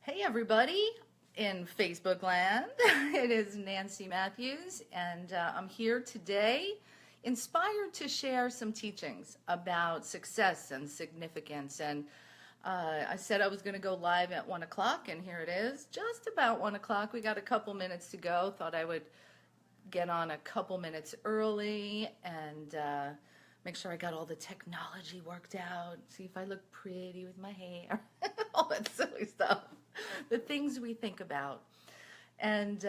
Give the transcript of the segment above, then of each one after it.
Hey everybody in Facebook land. It is Nancy Matthews, and I'm here today inspired to share some teachings about success and significance. And I said I was going to go live at 1 o'clock, and here it is, just about 1 o'clock. We got a couple minutes to go. Thought I would get on a couple minutes early and make sure I got all the technology worked out, see if I look pretty with my hair, all that silly stuff, the things we think about. And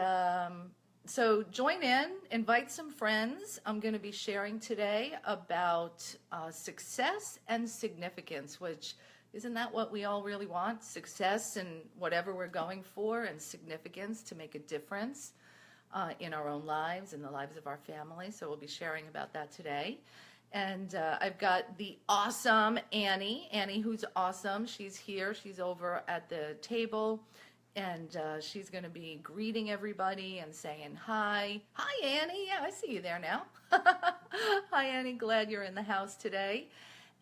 so join in, invite some friends. I'm going to be sharing today about success and significance, which isn't that what we all really want? Success in whatever we're going for, and significance to make a difference in our own lives and the lives of our family. So we'll be sharing about that today. And I've got the awesome Annie, who's awesome. She's here. She's over at the table, and she's going to be greeting everybody and saying hi. Hi, Annie. Yeah, I see you there now. Hi, Annie. Glad you're in the house today.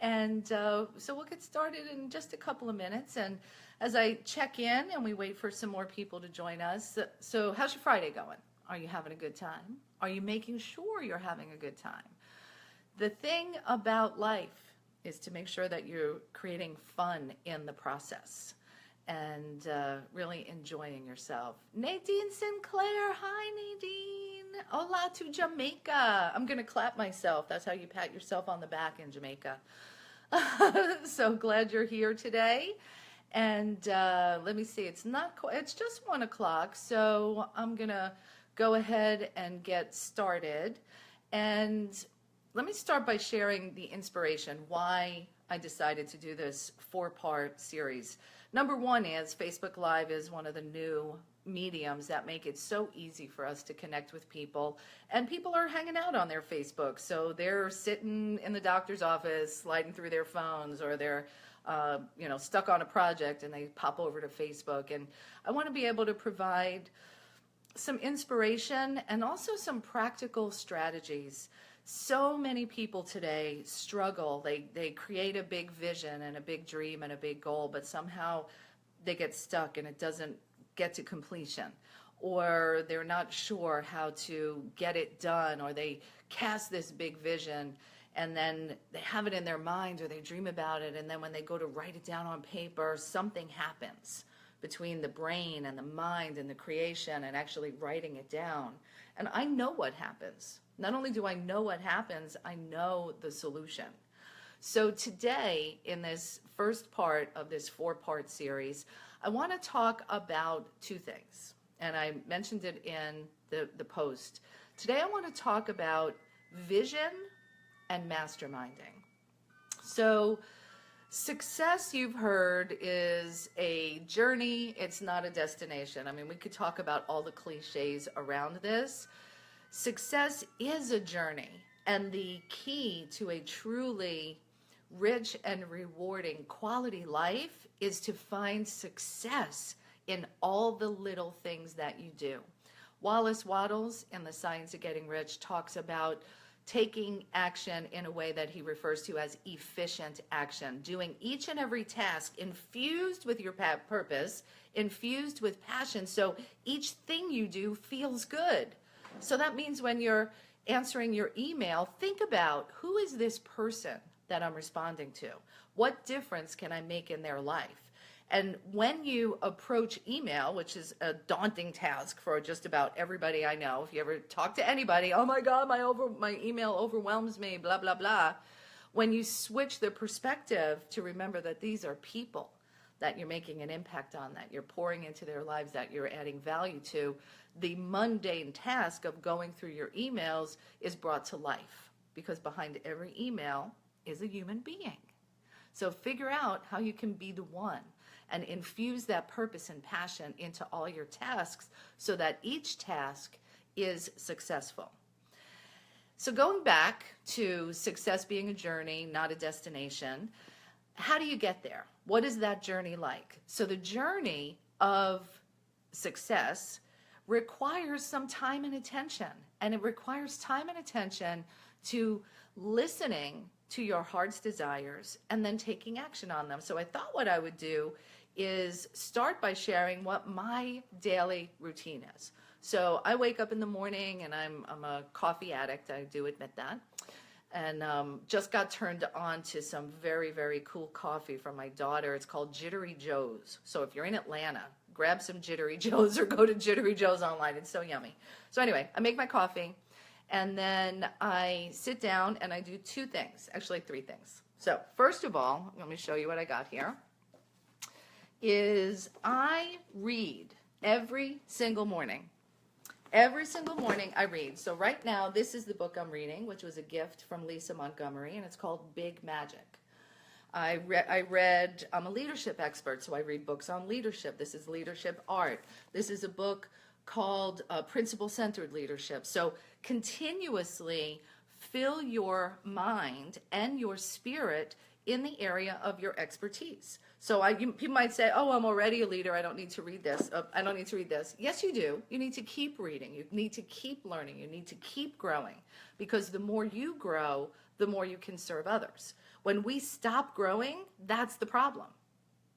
And so we'll get started in just a couple of minutes. And as I check in and we wait for some more people to join us, so how's your Friday going? Are you having a good time? Are you making sure you're having a good time? The thing about life is to make sure that you're creating fun in the process and really enjoying yourself. Nadine Sinclair, hi Nadine. Hola to Jamaica. I'm going to clap myself. That's how you pat yourself on the back in Jamaica. So glad you're here today. And let me see, it's just 1 o'clock, so I'm going to go ahead and get started. And let me start by sharing the inspiration, why I decided to do this 4-part series. Number one is Facebook Live is one of the new mediums that make it so easy for us to connect with people. And people are hanging out on their Facebook. So they're sitting in the doctor's office, sliding through their phones, or they're stuck on a project and they pop over to Facebook. And I want to be able to provide some inspiration and also some practical strategies. So many people today struggle. They create a big vision and a big dream and a big goal, but somehow they get stuck and it doesn't get to completion. Or they're not sure how to get it done, or they cast this big vision and then they have it in their mind or they dream about it, and then when they go to write it down on paper, something happens between the brain and the mind and the creation and actually writing it down. And I know what happens. Not only do I know what happens, I know the solution. So today, in this first part of this 4-part series, I want to talk about 2 things. And I mentioned it in the post. Today I want to talk about vision and masterminding. So success, you've heard, is a journey. It's not a destination. I mean, we could talk about all the cliches around this. Success is a journey, and the key to a truly rich and rewarding quality life is to find success in all the little things that you do. Wallace Wattles, in The Science of Getting Rich, talks about taking action in a way that he refers to as efficient action, doing each and every task infused with your purpose, infused with passion, so each thing you do feels good. So that means when you're answering your email, think about, who is this person that I'm responding to? What difference can I make in their life? And when you approach email, which is a daunting task for just about everybody I know, if you ever talk to anybody, oh my God, my email overwhelms me, blah, blah, blah. When you switch the perspective to remember that these are people that you're making an impact on, that you're pouring into their lives, that you're adding value to, the mundane task of going through your emails is brought to life, because behind every email is a human being. So figure out how you can be the one and infuse that purpose and passion into all your tasks so that each task is successful. So going back to success being a journey, not a destination, how do you get there? What is that journey like? So the journey of success requires some time and attention, and it requires time and attention to listening to your heart's desires and then taking action on them. So I thought what I would do is start by sharing what my daily routine is. So I wake up in the morning, and I'm a coffee addict. I do admit that. And just got turned on to some very, very cool coffee from my daughter. It's called Jittery Joe's. So if you're in Atlanta, grab some Jittery Joe's or go to Jittery Joe's online. It's so yummy. So anyway, I make my coffee, and then I sit down and I do two things, actually three things. So first of all, let me show you what I got here, is I read every single morning. Every single morning I read. So right now, this is the book I'm reading, which was a gift from Lisa Montgomery, and it's called Big Magic. I'm a leadership expert, so I read books on leadership. This is leadership art. This is a book called Principle-Centered Leadership. So continuously fill your mind and your spirit in the area of your expertise. So people might say, oh, I'm already a leader. I don't need to read this. I don't need to read this. Yes, you do. You need to keep reading. You need to keep learning. You need to keep growing, because the more you grow, the more you can serve others. When we stop growing, that's the problem.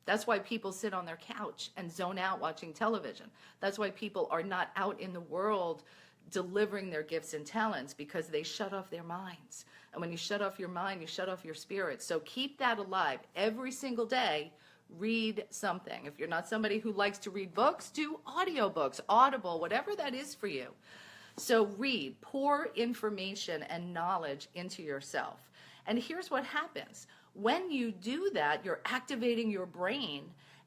That's why people sit on their couch and zone out watching television. That's why people are not out in the world delivering their gifts and talents, because they shut off their minds. And when you shut off your mind, you shut off your spirit. So keep that alive. Every single day, read something. If you're not somebody who likes to read books, do audiobooks, Audible, whatever that is for you. So read, pour information and knowledge into yourself. And here's what happens. When you do that, you're activating your brain,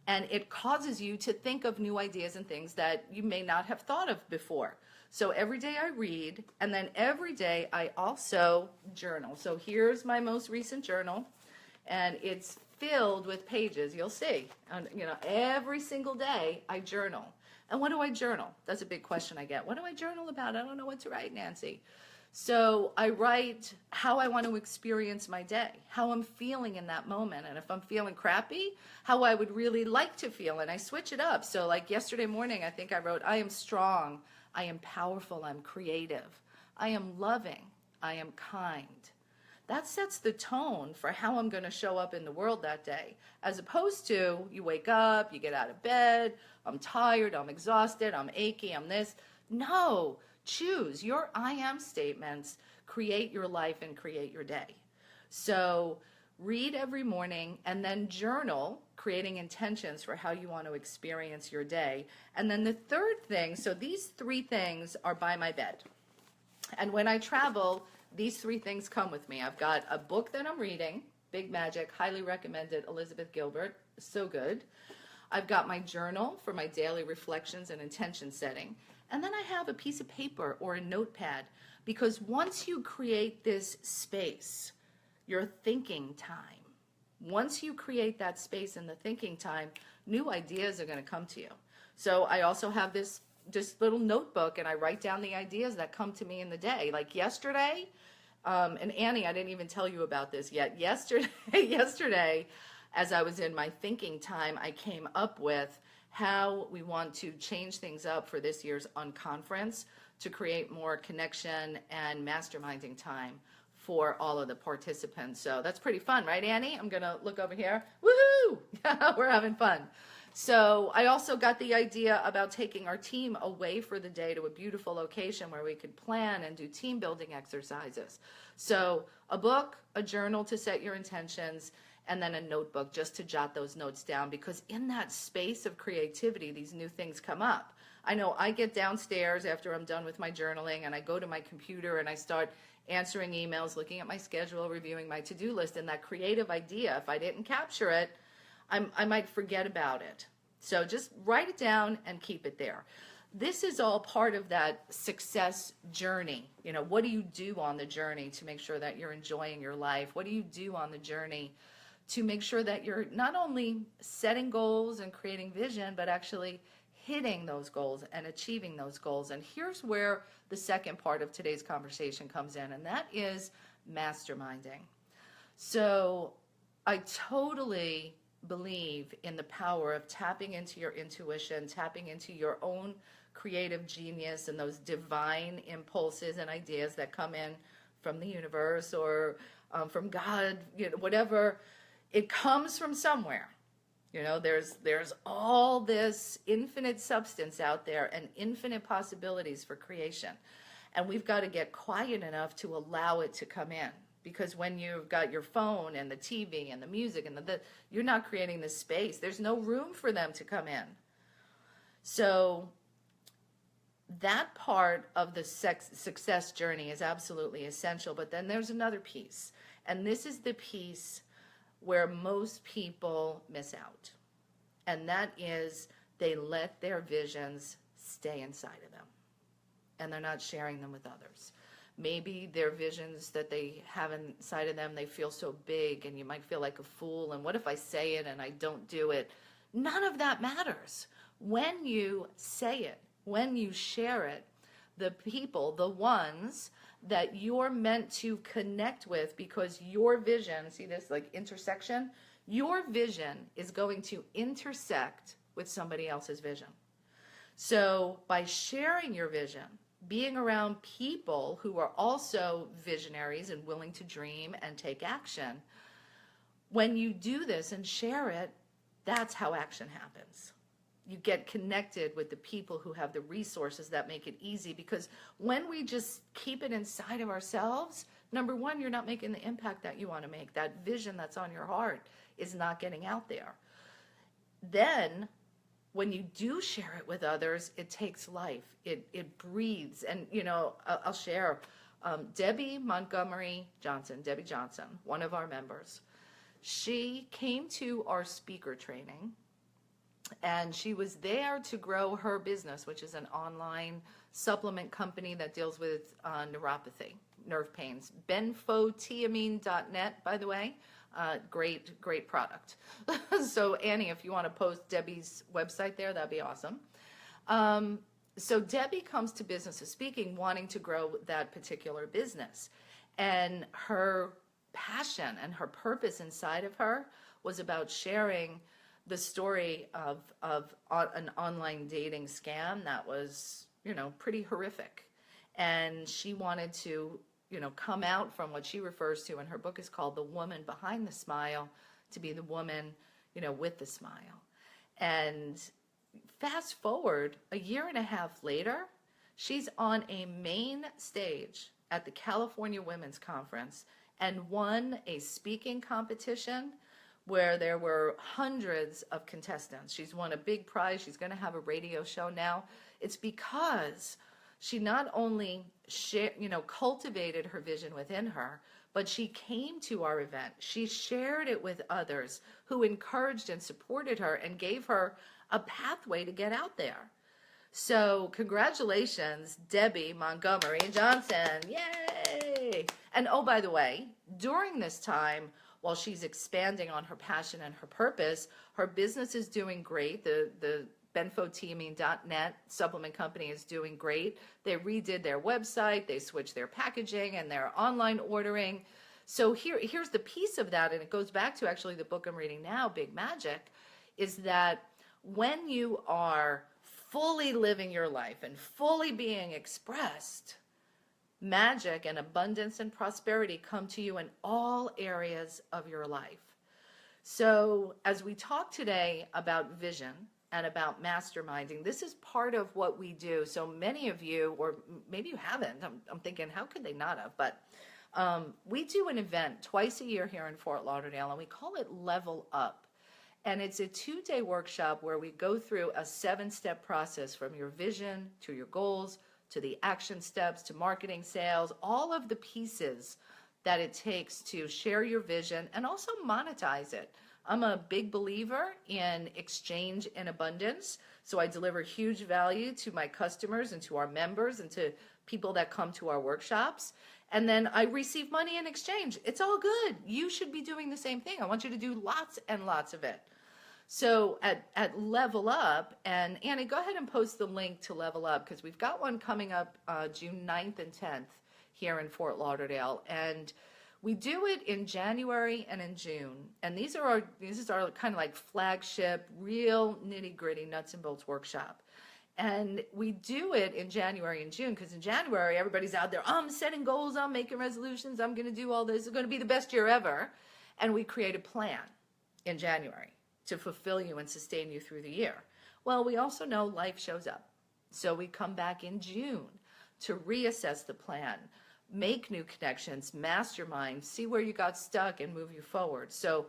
and it causes you to think of new ideas and things that you may not have thought of before. So every day I read, and then every day I also journal. So here's my most recent journal, and it's filled with pages. You'll see. And, every single day I journal. And what do I journal? That's a big question I get. What do I journal about? I don't know what to write, Nancy. So I write how I want to experience my day, how I'm feeling in that moment. And if I'm feeling crappy, how I would really like to feel. And I switch it up. So like yesterday morning, I think I wrote, I am strong, I am powerful, I'm creative, I am loving, I am kind. That sets the tone for how I'm going to show up in the world that day. As opposed to, you wake up, you get out of bed, I'm tired, I'm exhausted, I'm achy, I'm this. No. Choose your I am statements, create your life, and create your day. So read every morning, and then journal, creating intentions for how you want to experience your day. And then the third thing, so these three things are by my bed. And when I travel, these three things come with me. I've got a book that I'm reading, Big Magic, highly recommended, Elizabeth Gilbert, so good. I've got my journal for my daily reflections and intention setting. And then I have a piece of paper or a notepad, because once you create this space, your thinking time, once you create that space in the thinking time, new ideas are going to come to you. So I also have this little notebook, and I write down the ideas that come to me in the day. Like yesterday, and Annie, I didn't even tell you about this yet. Yesterday, as I was in my thinking time, I came up with how we want to change things up for this year's unconference to create more connection and masterminding time for all of the participants. So that's pretty fun, right, Annie? I'm going to look over here. Woohoo! We're having fun. So I also got the idea about taking our team away for the day to a beautiful location where we could plan and do team building exercises. So a book, a journal to set your intentions, and then a notebook just to jot those notes down, because in that space of creativity, these new things come up. I know I get downstairs after I'm done with my journaling, and I go to my computer and I start answering emails, looking at my schedule, reviewing my to-do list, and that creative idea, if I didn't capture it, I might forget about it. So just write it down and keep it there. This is all part of that success journey. What do you do on the journey to make sure that you're enjoying your life? What do you do on the journey to make sure that you're not only setting goals and creating vision, but actually hitting those goals and achieving those goals? And here's where the second part of today's conversation comes in, and that is masterminding. So I totally believe in the power of tapping into your intuition, tapping into your own creative genius and those divine impulses and ideas that come in from the universe or from God, whatever. It comes from somewhere. You know, there's all this infinite substance out there and infinite possibilities for creation. And we've got to get quiet enough to allow it to come in. Because when you've got your phone and the TV and the music and you're not creating this space. There's no room for them to come in. So that part of the success journey is absolutely essential. But then there's another piece. And this is the piece where most people miss out. And that is they let their visions stay inside of them. And they're not sharing them with others. Maybe their visions that they have inside of them, they feel so big and you might feel like a fool. And what if I say it and I don't do it? None of that matters. When you say it, when you share it, the people, the ones that you're meant to connect with, because your vision, see this like intersection? Your vision is going to intersect with somebody else's vision. So by sharing your vision, being around people who are also visionaries and willing to dream and take action, when you do this and share it, that's how action happens. You get connected with the people who have the resources that make it easy, because when we just keep it inside of ourselves, number one, you're not making the impact that you want to make. That vision that's on your heart is not getting out there. Then when you do share it with others, it takes life. It breathes. And, you know, I'll share Debbie Johnson, one of our members. She came to our speaker training, and she was there to grow her business, which is an online supplement company that deals with neuropathy, nerve pains. benfotiamine.net, by the way. Great product. So Annie, if you want to post Debbie's website there, that'd be awesome. So Debbie comes to Business of Speaking wanting to grow that particular business. And her passion and her purpose inside of her was about sharing the story of an online dating scam that was, you know, pretty horrific. And she wanted to, you know, come out from what she refers to, and her book is called The Woman Behind the Smile, to be the woman, you know, with the smile. And fast forward a year and a half later, she's on a main stage at the California Women's Conference and won a speaking competition where there were hundreds of contestants. She's won a big prize. She's going to have a radio show now. It's because she not only cultivated her vision within her, but she came to our event. She shared it with others who encouraged and supported her and gave her a pathway to get out there. So congratulations, Debbie Montgomery Johnson. Yay! And oh, by the way, during this time, while she's expanding on her passion and her purpose, her business is doing great. The benfotiamine.net supplement company is doing great. They redid their website, they switched their packaging and their online ordering. So here's the piece of that, and it goes back to actually the book I'm reading now, Big Magic, is that when you are fully living your life and fully being expressed, magic and abundance and prosperity come to you in all areas of your life. So as we talk today about vision and about masterminding, this is part of what we do. So many of you, or maybe you haven't, I'm thinking, how could they not have? But we do an event twice a year here in Fort Lauderdale, and we call it Level Up. And it's a 2-day workshop where we go through a 7-step process from your vision to your goals, to the action steps, to marketing, sales, all of the pieces that it takes to share your vision and also monetize it. I'm a big believer in exchange in abundance, so I deliver huge value to my customers and to our members and to people that come to our workshops. And then I receive money in exchange. It's all good. You should be doing the same thing. I want you to do lots and lots of it. So at Level Up, and Annie, go ahead and post the link to Level Up, because we've got one coming up June 9th and 10th here in Fort Lauderdale. And we do it in January and in June. And these are our kind of like flagship, real nitty-gritty nuts and bolts workshop. And we do it in January and June, because in January, everybody's out there, I'm setting goals, I'm making resolutions, I'm going to do all this, it's going to be the best year ever. And we create a plan in January. to fulfill you and sustain you through the year? Well, we also know life shows up. So we come back in June to reassess the plan, make new connections, mastermind, see where you got stuck and move you forward. So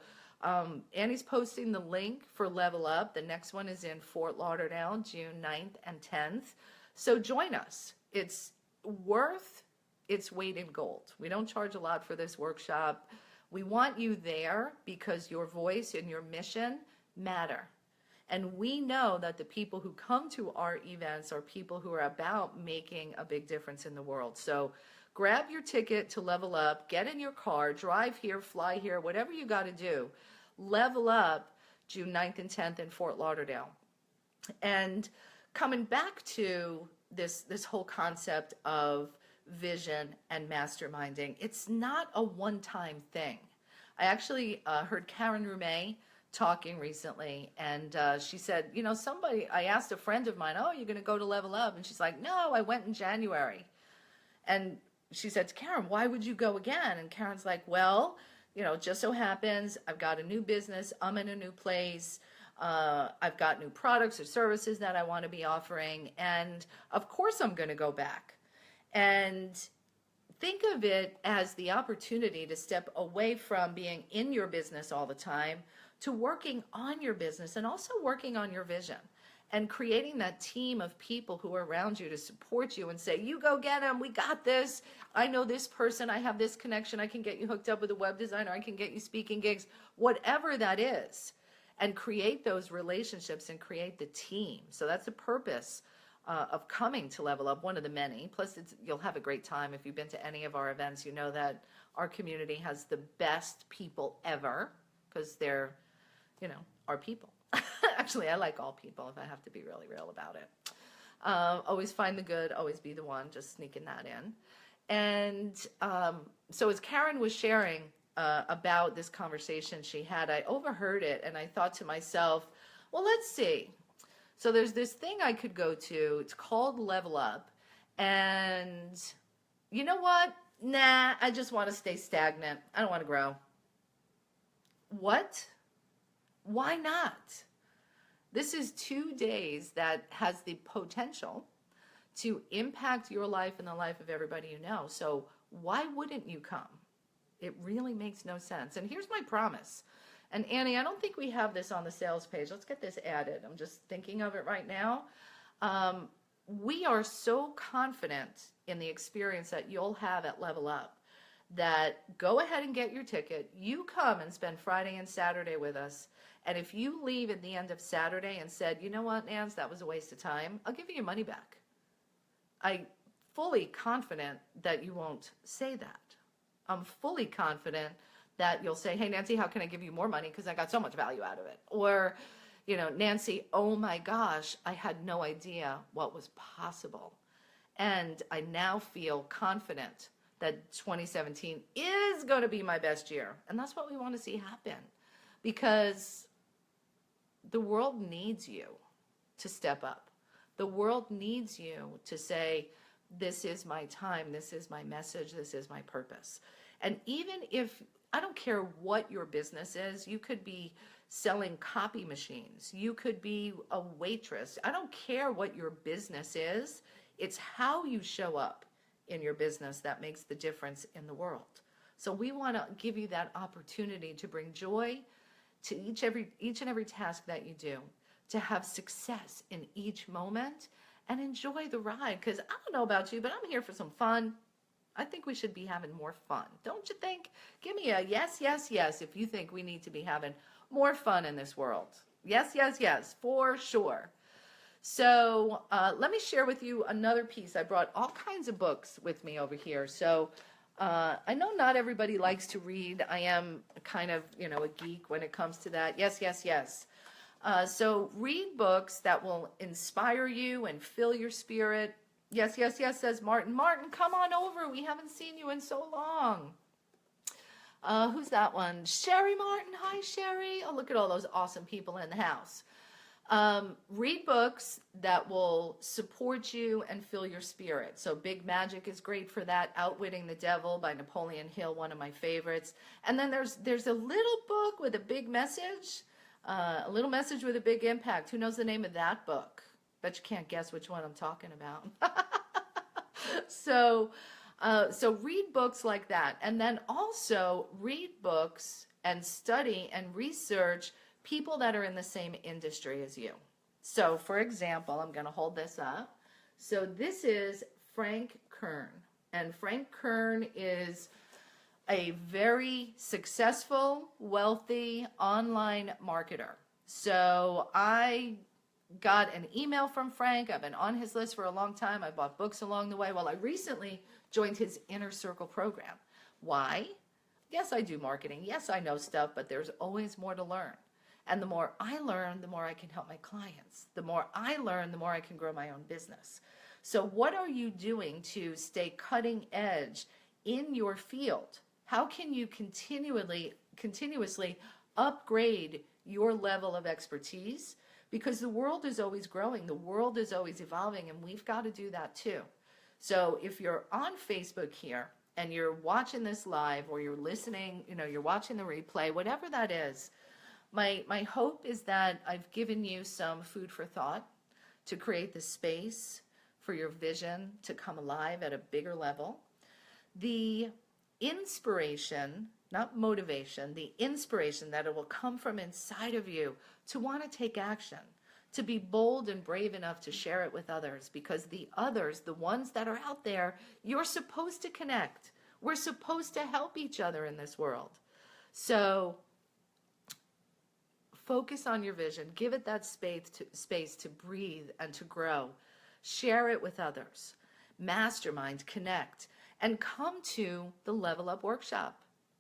Annie's posting the link for Level Up. The next one is in Fort Lauderdale, June 9th and 10th. So join us. It's worth its weight in gold. We don't charge a lot for this workshop. We want you there because your voice and your mission matter. And we know that the people who come to our events are people who are about making a big difference in the world. So grab your ticket to Level Up, get in your car, drive here, fly here, whatever you got to do. Level Up, June 9th and 10th in Fort Lauderdale. And coming back to this whole concept of vision and masterminding, it's not a one-time thing. I actually heard Karen Rumey talking recently, and she said, you know, I asked a friend of mine, oh, you're going to go to Level Up? And she's like, no, I went in January. And she said to Karen, why would you go again? And Karen's like, well, you know, just so happens I've got a new business, I'm in a new place, I've got new products or services that I want to be offering, and of course I'm going to go back. And think of it as the opportunity to step away from being in your business all the time to working on your business and also working on your vision and creating that team of people who are around you to support you and say, you go get them, we got this, I know this person, I have this connection, I can get you hooked up with a web designer, I can get you speaking gigs, whatever that is, and create those relationships and create the team. So that's the purpose of coming to Level Up, one of the many. Plus, you'll have a great time. If you've been to any of our events, you know that our community has the best people ever because they're, you know, our people. Actually, I like all people if I have to be really real about it. Always find the good, always be the one, just sneaking that in. And so as Karen was sharing about this conversation she had, I overheard it and I thought to myself, well, let's see. So there's this thing I could go to. It's called Level Up. And you know what? Nah, I just want to stay stagnant. I don't want to grow. What? Why not? This is 2 days that has the potential to impact your life and the life of everybody you know. So why wouldn't you come? It really makes no sense. And here's my promise. And Annie, I don't think we have this on the sales page. Let's get this added. I'm just thinking of it right now. We are so confident in the experience that you'll have at Level Up that go ahead and get your ticket. You come and spend Friday and Saturday with us. And if you leave at the end of Saturday and said, you know what, Nance, that was a waste of time, I'll give you your money back. I'm fully confident that you won't say that. I'm fully confident that you'll say, hey, Nancy, how can I give you more money because I got so much value out of it? Or, you know, Nancy, oh my gosh, I had no idea what was possible. And I now feel confident that 2017 is going to be my best year. And that's what we want to see happen because the world needs you to step up. The world needs you to say, this is my time, this is my message, this is my purpose. And even if, I don't care what your business is, you could be selling copy machines, you could be a waitress, I don't care what your business is, it's how you show up in your business that makes the difference in the world. So we want to give you that opportunity to bring joy to each and every task that you do, to have success in each moment and enjoy the ride. Because I don't know about you, but I'm here for some fun. I think we should be having more fun. Don't you think? Give me a yes, yes, yes if you think we need to be having more fun in this world. Yes, yes, yes, for sure. So let me share with you another piece. I brought all kinds of books with me over here. So I know not everybody likes to read. I am kind of, you know, a geek when it comes to that. Yes, yes, yes. So read books that will inspire you and fill your spirit. Yes, yes, yes, says Martin. Martin, come on over. We haven't seen you in so long. Who's that one? Sherry Martin. Hi, Sherry. Oh, look at all those awesome people in the house. Read books that will support you and fill your spirit. So Big Magic is great for that. Outwitting the Devil by Napoleon Hill, one of my favorites. And then there's a little book with a big message A Little Message with a Big Impact. Who knows the name of that book? Bet you can't guess which one I'm talking about. So read books like that, and then also read books and study and research people that are in the same industry as you. So, for example, I'm going to hold this up. So this is Frank Kern, and Frank Kern is a very successful, wealthy online marketer. So I got an email from Frank. I've been on his list for a long time. I bought books along the way. Well, I recently joined his Inner Circle program. Why? Yes, I do marketing. Yes, I know stuff, but there's always more to learn. And the more I learn, the more I can help my clients. The more I learn, the more I can grow my own business. So what are you doing to stay cutting edge in your field? How can you continuously upgrade your level of expertise? Because the world is always growing, the world is always evolving, and we've got to do that too. So if you're on Facebook here and you're watching this live, or you're listening, you're watching the replay, whatever that is, my hope is that I've given you some food for thought to create the space for your vision to come alive at a bigger level. The inspiration, not motivation, the inspiration that it will come from inside of you to want to take action, to be bold and brave enough to share it with others, because the others, the ones that are out there, you're supposed to connect. We're supposed to help each other in this world. So focus on your vision. Give it that space to breathe and to grow. Share it with others. Mastermind, connect, and come to the Level Up Workshop.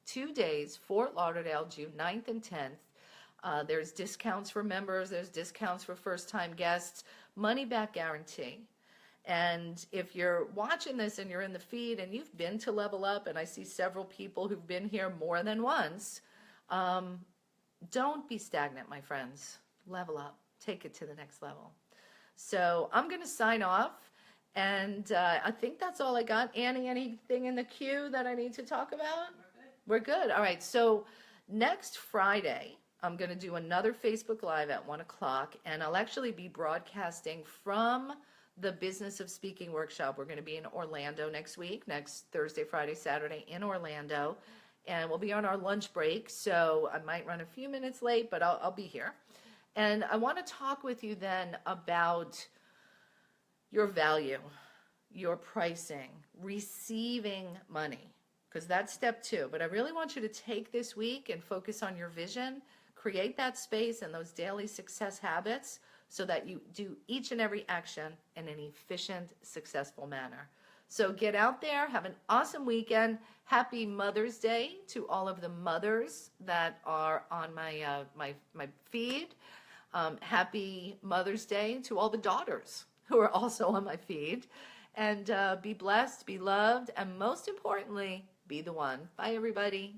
2 days, Fort Lauderdale, June 9th and 10th. There's discounts for members. There's discounts for first-time guests. Money-back guarantee. And if you're watching this and you're in the feed and you've been to Level Up, and I see several people who've been here more than once, don't be stagnant, my friends. Level up. Take it to the next level. So I'm going to sign off, and I think that's all I got. Annie, anything in the queue that I need to talk about? We're good. All right. So next Friday, I'm going to do another Facebook Live at 1 o'clock, and I'll actually be broadcasting from the Business of Speaking workshop. We're going to be in Orlando next week, next Thursday, Friday, Saturday in Orlando, and we'll be on our lunch break, so I might run a few minutes late, but I'll be here. And I want to talk with you then about your value, your pricing, receiving money, because that's step 2. But I really want you to take this week and focus on your vision, create that space and those daily success habits so that you do each and every action in an efficient, successful manner. So get out there, have an awesome weekend. Happy Mother's Day to all of the mothers that are on my my feed. Happy Mother's Day to all the daughters who are also on my feed. And be blessed, be loved, and most importantly, be the one. Bye, everybody.